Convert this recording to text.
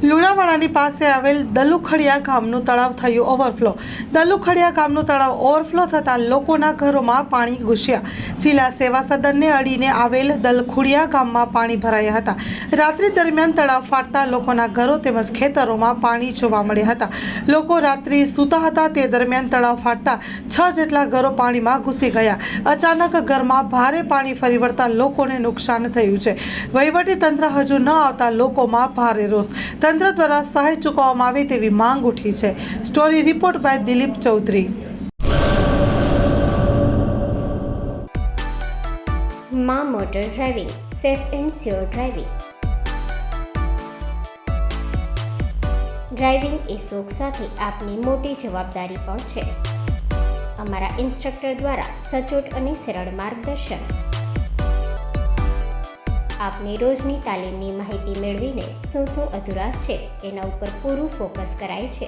લુણાવાડાની પાસે આવેલ દલુખડિયા ગામનું તળાવ થયું ઓવરફ્લો. દલુખડિયા ગામનું તળાવ ઓવરફ્લો થતાં લોકોના ઘરોમાં પાણી ઘૂસ્યા. જિલ્લા સેવા સદનને અડીને આવેલ દલખુડિયા ગામમાં પાણી ભરાયા હતા. રાત્રિ દરમિયાન તળાવ ફાટતા લોકોના ઘરો તેમજ ખેતરોમાં પાણી જોવા મળ્યા હતા. લોકો રાત્રિ સૂતા હતા તે દરમિયાન તળાવ ફાટતા 6 જેટલા ઘરો પાણીમાં ઘૂસી ગયા. અચાનક ઘરમાં ભારે પાણી ફરી વળતા લોકોને નુકસાન થયું છે. વહીવટી તંત્ર હજુ ન આવતા લોકોમાં ભારે રોષ. તંત્ર દ્વારા સહાય ચૂકવવામાં આવે તેવી માંગ ઉઠી છે. Story report by Dilip Chaudhary. માં motor driving, safe and sure driving. Driving એ શોખ સાથે આપની મોટી જવાબદારી પણ છે. અમારા ઇન્સ્ટ્રક્ટર દ્વારા સચોટ અને સરળ માર્ગદર્શન. આપની રોજની તાલીમની માહિતી મેળવીને શું અધુરાશ છે એના ઉપર પૂરું ફોકસ કરાય છે.